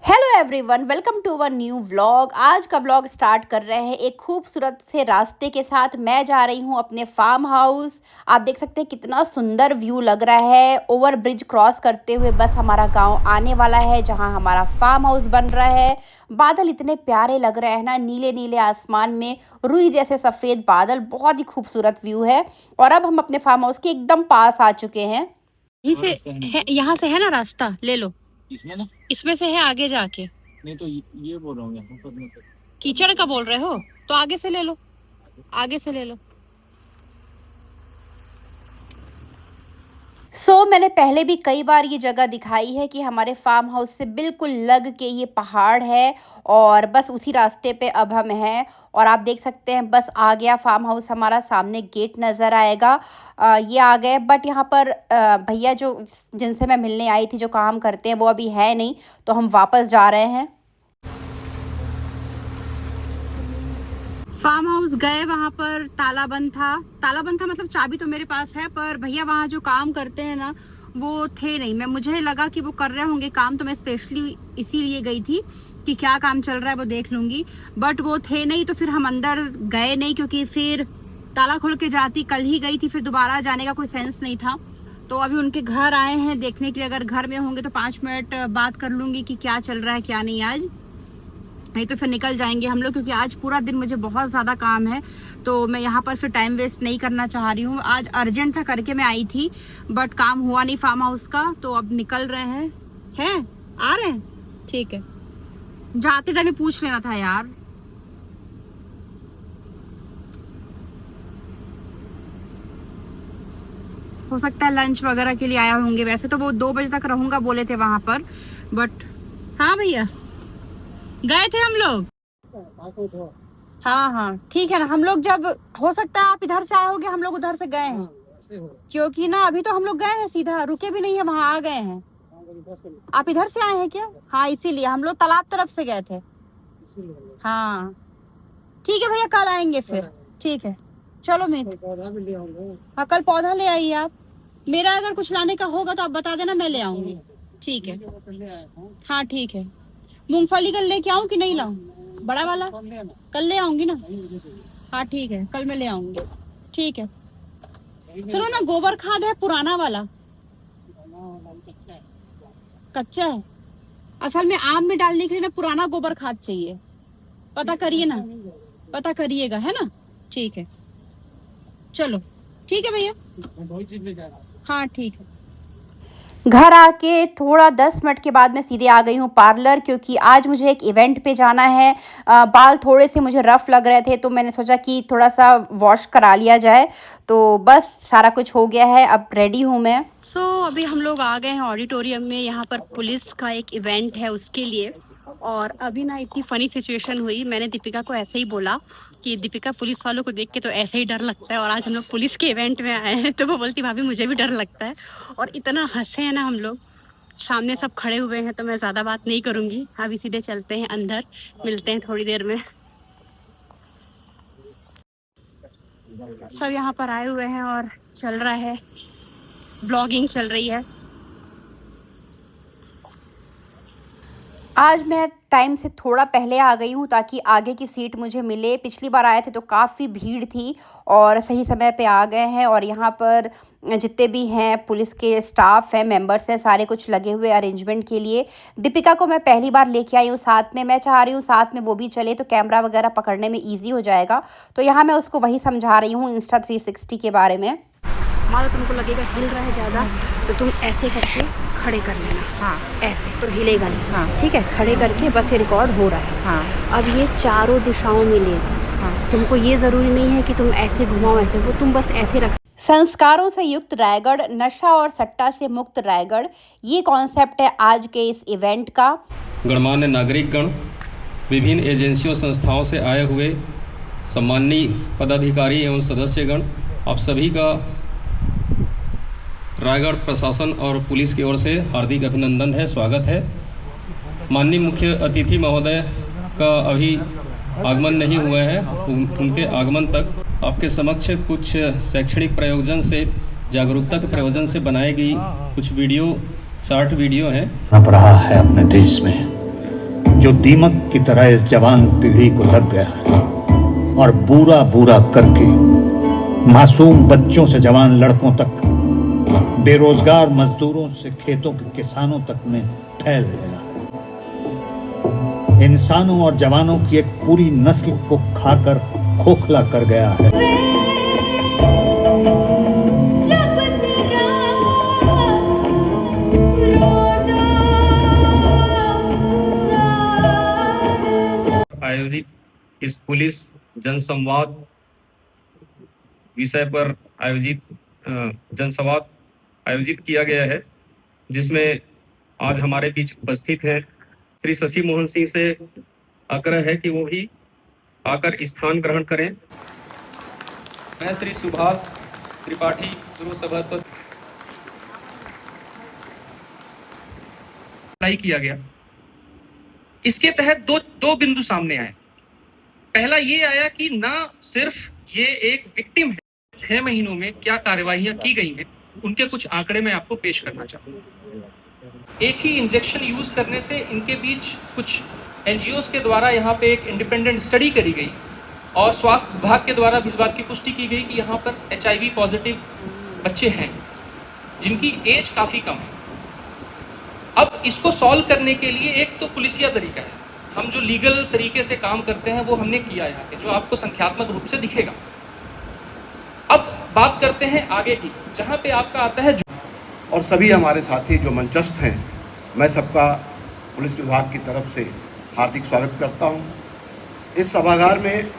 Hello everyone, welcome to our new vlog. आज का vlog start कर रहे हैं एक खूबसूरत से रास्ते के साथ। मैं जा रही हूं अपने फार्म हाउस। आप देख सकते हैं कितना सुंदर व्यू लग रहा है। ओवर ब्रिज क्रॉस करते हुए बस हमारा गांव आने वाला है जहां हमारा फार्म हाउस बन रहा है। बादल इतने प्यारे लग रहे हैं ना, नीले नीले आसमान में रुई जैसे सफ़ेद बादल। बहुत ही खूबसूरत व्यू है। और अब हम अपने फार्म हाउस के एकदम पास आ चुके हैं। यहीं से है, यहाँ से है ना रास्ता, ले लो। इसमें ना, इसमें से है आगे जाके। नहीं तो ये बोल रहा हूँ, कीचड़ का बोल रहे हो तो आगे से ले लो, आगे से ले लो। मैंने पहले भी कई बार ये जगह दिखाई है कि हमारे फार्म हाउस से बिल्कुल लग के ये पहाड़ है और बस उसी रास्ते पे अब हम हैं। और आप देख सकते हैं बस आ गया फार्म हाउस हमारा, सामने गेट नज़र आएगा। ये आ गए। बट यहाँ पर भैया जो जिनसे मैं मिलने आई थी, जो काम करते हैं, वो अभी है नहीं, तो हम वापस जा रहे हैं। फार्म हाउस गए, वहाँ पर ताला बंद था। ताला बंद था मतलब चाबी तो मेरे पास है, पर भैया वहाँ जो काम करते हैं ना वो थे नहीं। मुझे लगा कि वो कर रहे होंगे काम, तो मैं स्पेशली इसीलिए गई थी कि क्या काम चल रहा है वो देख लूँगी। बट वो थे नहीं, तो फिर हम अंदर गए नहीं, क्योंकि फिर ताला खोल के जाती। कल ही गई थी, फिर दोबारा जाने का कोई सेंस नहीं था। तो अभी उनके घर आए हैं देखने के लिए। अगर घर में होंगे तो 5 मिनट बात कर लूँगी कि क्या चल रहा है क्या नहीं आज, नहीं तो फिर निकल जाएंगे हम लोग, क्योंकि आज पूरा दिन मुझे बहुत ज़्यादा काम है। तो मैं यहाँ पर फिर टाइम वेस्ट नहीं करना चाह रही हूँ। आज अर्जेंट था करके मैं आई थी, बट काम हुआ नहीं फार्म हाउस का, तो अब निकल रहे हैं आ रहे हैं। ठीक है, जाते टाइम पूछ लेना था यार। हो सकता है लंच वगैरह के लिए आया होंगे। वैसे तो वो 2 बजे तक रहूंगा बोले थे वहां पर, बट हाँ भैया गए थे हम लोग। हाँ हाँ ठीक है ना। हम लोग जब, हो सकता है आप इधर से आए होंगे, हम लोग उधर से गए हैं। क्योंकि ना अभी तो हम लोग गए हैं, सीधा रुके भी नहीं है, वहाँ आ गए हैं। आप इधर से आए हैं क्या? हाँ, इसीलिए हम लोग तालाब तरफ से गए थे। हाँ ठीक है भैया, कल आएंगे फिर। ठीक है चलो। मैं हाँ, कल पौधा ले आइए आप। मेरा अगर कुछ लाने का होगा तो आप बता देना, मैं ले आऊंगी। ठीक है हाँ ठीक है। मूंगफली कल लेके आऊं कि नहीं लाऊं? बड़ा वाला कल ले आऊंगी ना। हाँ ठीक है, कल मैं ले आऊंगी। ठीक है। सुनो ना, गोबर खाद है पुराना वाला, कच्चा है। असल में आम में डालने के लिए ना पुराना गोबर खाद चाहिए। पता करिए ना, पता करिएगा, है ना। ठीक है चलो। ठीक है भैया, हाँ ठीक है। घर आके थोड़ा 10 मिनट के बाद मैं सीधे आ गई हूँ पार्लर, क्योंकि आज मुझे एक इवेंट पे जाना है। बाल थोड़े से मुझे रफ़ लग रहे थे, तो मैंने सोचा कि थोड़ा सा वॉश करा लिया जाए। तो बस सारा कुछ हो गया है, अब रेडी हूँ मैं। अभी हम लोग आ गए हैं ऑडिटोरियम में। यहाँ पर पुलिस का एक इवेंट है, उसके लिए। और अभी ना इतनी फ़नी सिचुएशन हुई। मैंने दीपिका को ऐसे ही बोला कि दीपिका, पुलिस वालों को देख के तो ऐसे ही डर लगता है, और आज हम लोग पुलिस के इवेंट में आए हैं। तो वो बोलती, भाभी मुझे भी डर लगता है। और इतना हंसे हैं ना हम लोग, सामने सब खड़े हुए हैं, तो मैं ज़्यादा बात नहीं करूँगी। अभी सीधे चलते हैं अंदर, मिलते हैं थोड़ी देर में। सब यहाँ पर आए हुए हैं और चल रहा है, ब्लॉगिंग चल रही है। आज मैं टाइम से थोड़ा पहले आ गई हूँ ताकि आगे की सीट मुझे मिले। पिछली बार आए थे तो काफ़ी भीड़ थी, और सही समय पे आ गए हैं। और यहाँ पर जितने भी हैं पुलिस के स्टाफ हैं, मेंबर्स हैं, सारे कुछ लगे हुए अरेंजमेंट के लिए। दीपिका को मैं पहली बार लेके आई हूँ साथ में। मैं चाह रही हूँ साथ में वो भी चले, तो कैमरा वगैरह पकड़ने में ईजी हो जाएगा। तो यहाँ मैं उसको वही समझा रही हूँ इंस्टा 360 के बारे में। मानो तुमको लगेगा हिल रहा है ज़्यादा, तो तुम ऐसे करके खड़े कर लेना। हाँ ऐसे तो हिलेगा नहीं। हाँ ठीक है, खड़े करके बस ये रिकॉर्ड हो रहा है। हाँ अब ये चारों दिशाओं में लेगा। हाँ तुमको ये ज़रूरी नहीं है कि तुम ऐसे घुमाओ, ऐसे वो तुम बस ऐसे रख। संस्कारों से युक्त रायगढ़, नशा और सट्टा से मुक्त रायगढ़, ये कॉन्सेप्ट है आज के इस इवेंट का। गणमान्य नागरिकगण, विभिन्न एजेंसियों संस्थाओं से आए हुए सम्माननीय पदाधिकारी एवं सदस्यगण, आप सभी का रायगढ़ प्रशासन और पुलिस की ओर से हार्दिक अभिनंदन है, स्वागत है। माननीय मुख्य अतिथि महोदय का अभी आगमन नहीं हुआ है। उनके आगमन तक आपके समक्ष कुछ शैक्षणिक प्रयोजन से, जागरूकता के प्रयोजन से बनाई गई कुछ वीडियो, शॉर्ट वीडियो हैं। रहा है अपने देश में जो दीमक की तरह इस जवान पीढ़ी को लग गया है और बुरा बुरा करके मासूम बच्चों से जवान लड़कों तक, बेरोजगार मजदूरों से खेतों के किसानों तक में फैल गया है। इंसानों और जवानों की एक पूरी नस्ल को खाकर खोखला कर गया है। आयोजित इस पुलिस जनसंवाद विषय पर आयोजित जनसंवाद आयोजित किया गया है, जिसमें आज हमारे बीच उपस्थित हैं श्री शशि मोहन सिंह से आग्रह है कि वो भी आकर स्थान ग्रहण करें। मैं श्री सुभाष त्रिपाठी पूर्व सभापति अप्लाई किया गया। इसके तहत दो बिंदु सामने आए। पहला ये आया कि ना सिर्फ ये एक विक्टिम है, 6 महीनों में क्या कार्यवाहियां की गई हैं, उनके कुछ आंकड़े मैं आपको पेश करना चाहूंगा। एक ही इंजेक्शन यूज करने से इनके बीच कुछ एनजीओज के द्वारा यहाँ पे एक इंडिपेंडेंट स्टडी करी गई और स्वास्थ्य विभाग के द्वारा भी इस बात की पुष्टि की गई कि यहाँ पर HIV पॉजिटिव बच्चे हैं जिनकी एज काफी कम है। अब इसको सॉल्व करने के लिए एक तो पुलिसिया तरीका है, हम जो लीगल तरीके से काम करते हैं वो हमने किया यहाँ पे, जो आपको संख्यात्मक रूप से दिखेगा। अब बात करते हैं आगे की, जहाँ पे आपका आता है और सभी हमारे साथी जो मंचस्थ हैं, मैं सबका पुलिस विभाग की तरफ से हार्दिक स्वागत करता हूं। इस सभागार में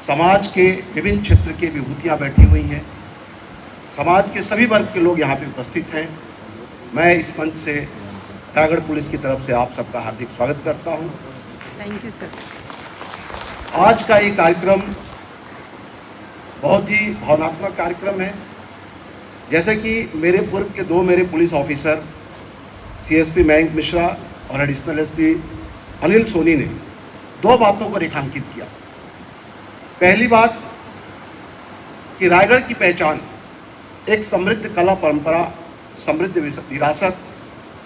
समाज के विभिन्न क्षेत्र की विभूतियां बैठी हुई हैं, समाज के सभी वर्ग के लोग यहाँ पे उपस्थित हैं। मैं इस मंच से रायगढ़ पुलिस की तरफ से आप सबका हार्दिक स्वागत करता हूं। Thank you sir. आज का ये कार्यक्रम बहुत ही भावनात्मक कार्यक्रम है। जैसे कि मेरे पूर्व के दो police officer CSP Mayank Mishra और एडिशनल SP अनिल सोनी ने 2 बातों को रेखांकित किया। पहली बात कि रायगढ़ की पहचान एक समृद्ध कला परंपरा, समृद्ध विरासत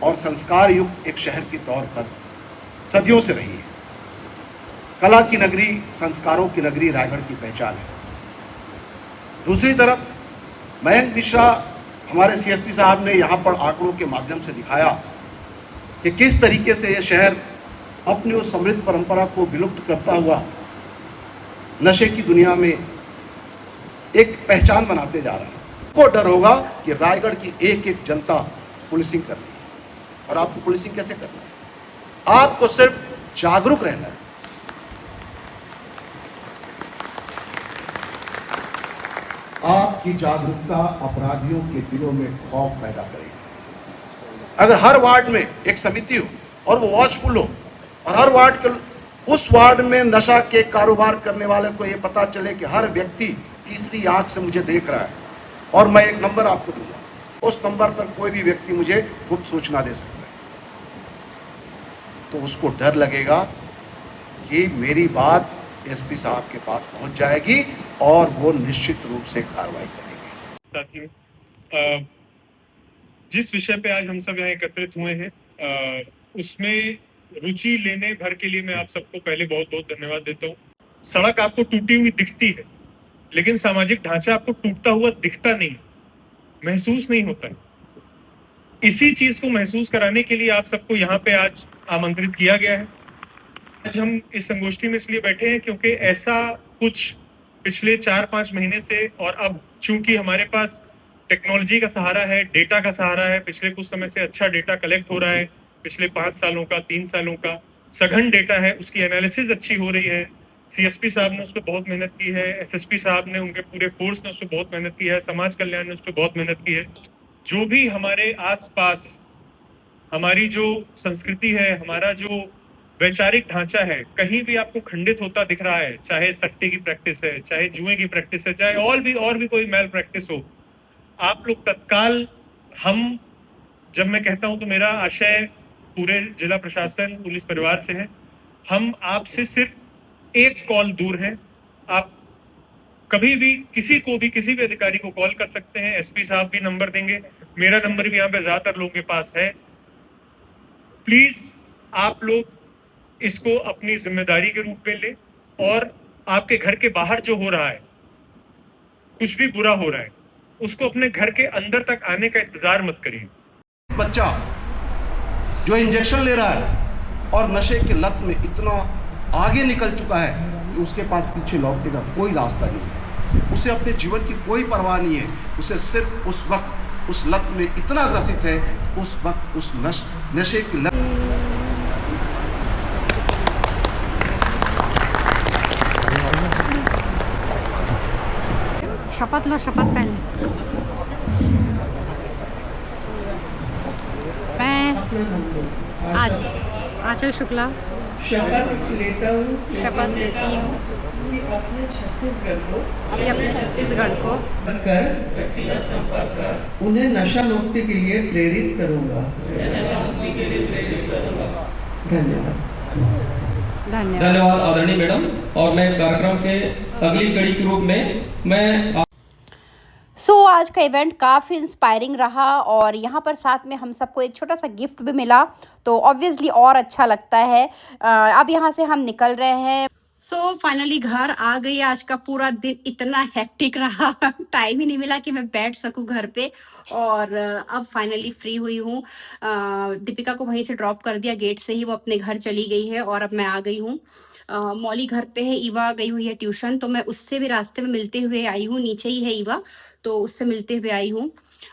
और संस्कार युक्त एक शहर के तौर पर सदियों से रही है। कला की नगरी, संस्कारों की नगरी रायगढ़ की पहचान है। दूसरी तरफ मयंक मिश्रा हमारे CSP साहब ने यहाँ पर आंकड़ों के माध्यम से दिखाया कि किस तरीके से यह शहर अपनी उस समृद्ध परंपरा को विलुप्त करता हुआ नशे की दुनिया में एक पहचान बनाते जा रहा है। को डर होगा कि रायगढ़ की एक एक जनता पुलिसिंग कर रही है, और आपको पुलिसिंग कैसे करना है? आपको सिर्फ जागरूक रहना है। आपकी जागरूकता अपराधियों के दिलों में खौफ पैदा करेगी। अगर हर वार्ड में एक समिति हो और वो वॉचफुल हो, और हर वार्ड के उस वार्ड में नशा के कारोबार करने वाले को ये पता चले कि हर व्यक्ति तीसरी आंख से मुझे देख रहा है और मैं एक नंबर आपको दूंगा, उस नंबर पर कोई भी व्यक्ति मुझे गुप्त सूचना दे सकता है, तो उसको डर लगेगा कि मेरी बात SP साहब के पास पहुंच जाएगी और वो निश्चित रूप से कार्रवाई करेंगे। साथियों, जिस विषय पे आज हम सब यहाँ एकत्रित हुए हैं, उसमें रुचि लेने भर के लिए मैं आप सबको पहले बहुत बहुत धन्यवाद देता हूँ। सड़क आपको टूटी हुई दिखती है, लेकिन सामाजिक ढांचा आपको टूटता हुआ दिखता नहीं, महसूस नहीं होता है। इसी चीज को महसूस कराने के लिए आप सबको यहाँ पे आज आमंत्रित किया गया है। आज हम इस संगोष्ठी में इसलिए बैठे हैं क्योंकि ऐसा कुछ पिछले 4-5 महीने से, और अब चूंकि हमारे पास टेक्नोलॉजी का सहारा है, डेटा का सहारा है, पिछले कुछ समय से अच्छा डेटा कलेक्ट हो रहा है, पिछले 5 सालों का, 3 सालों का सघन डेटा है, उसकी एनालिसिस अच्छी हो रही है। CSP साहब ने उस पर बहुत मेहनत की है, SSP साहब ने, उनके पूरे फोर्स ने उस पर बहुत मेहनत की है, समाज कल्याण ने उस पर बहुत मेहनत की है। जो भी हमारे आसपास हमारी जो संस्कृति है, हमारा जो वैचारिक ढांचा है, कहीं भी आपको खंडित होता दिख रहा है, चाहे सट्टे की प्रैक्टिस है, चाहे जुए की प्रैक्टिस है, चाहे और भी कोई मैल प्रैक्टिस हो, आप लोग तत्काल, हम, जब मैं कहता हूं तो मेरा आशय पूरे जिला प्रशासन, पुलिस परिवार से है, हम आपसे सिर्फ एक कॉल दूर हैं। आप कभी भी किसी भी अधिकारी को कॉल कर सकते हैं। SP साहब भी नंबर देंगे, मेरा नंबर भी यहाँ पे ज्यादातर लोगों के पास है। प्लीज आप लोग इसको अपनी जिम्मेदारी के रूप में ले और आपके घर के बाहर जो हो रहा है, कुछ भी बुरा हो रहा है, उसको अपने घर के अंदर तक आने का इंतजार मत करिए। बच्चा जो इंजेक्शन ले रहा है और नशे की लत में इतना आगे निकल चुका है कि उसके पास पीछे लौटने का कोई रास्ता नहीं है, उसे अपने जीवन की कोई परवाह नहीं है, उसे सिर्फ उस वक्त उस लत में इतना ग्रसित है, उस वक्त उस नशे की लत। शपथ लो, शपथ पहले। मैं आज आंचल शुक्ला शपथ लेता हूँ शपथ लेती हूँ कि अपने छत्तीसगढ़ को कर उन्हें नशा मुक्ति के लिए प्रेरित करूँगा। धन्यवाद। धन्यवाद आदरणीय मैडम। और मैं कार्यक्रम के अगली कड़ी के रूप में मैं आज का इवेंट काफ़ी इंस्पायरिंग रहा और यहाँ पर साथ में हम सबको एक छोटा सा गिफ्ट भी मिला, तो ऑब्वियसली और अच्छा लगता है। अब यहाँ से हम निकल रहे हैं। फाइनली घर आ गई। आज का पूरा दिन इतना हेक्टिक रहा टाइम ही नहीं मिला कि मैं बैठ सकूं घर पे, और अब फाइनली फ्री हुई हूँ। दीपिका को वहीं से ड्रॉप कर दिया गेट से ही, वो अपने घर चली गई है और अब मैं आ गई हूँ। मौली घर पे है, ईवा गई हुई है ट्यूशन, तो मैं उससे भी रास्ते में मिलते हुए आई हूँ। नीचे ही है ईवा, तो उससे मिलते हुए आई हूँ।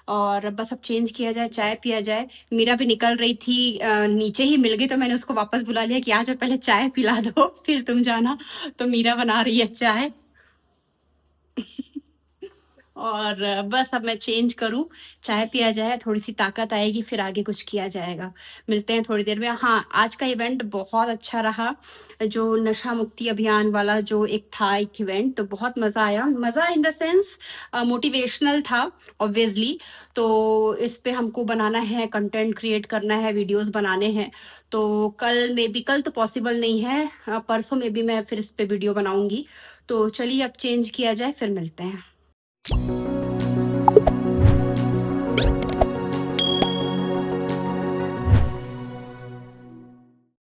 और बस अब चेंज किया जाए, चाय पिया जाए। मीरा भी निकल रही थी, नीचे ही मिल गई, तो मैंने उसको वापस बुला लिया कि आ जाओ, पहले चाय पिला दो फिर तुम जाना। तो मीरा बना रही है चाय और बस अब मैं चेंज करूं, चाय पिया जाए, थोड़ी सी ताकत आएगी, फिर आगे कुछ किया जाएगा। मिलते हैं थोड़ी देर में। हाँ, आज का इवेंट बहुत अच्छा रहा, जो नशा मुक्ति अभियान वाला जो एक था एक इवेंट, तो बहुत मजा आया। मजा इन द सेंस मोटिवेशनल था ऑब्वियसली। तो इस पे हमको बनाना है, कंटेंट क्रिएट करना है, वीडियोस बनाने हैं। तो कल तो पॉसिबल नहीं है, परसों में भी मैं फिर इस पे वीडियो बनाऊंगी। तो चलिए अब चेंज किया जाए, फिर मिलते हैं।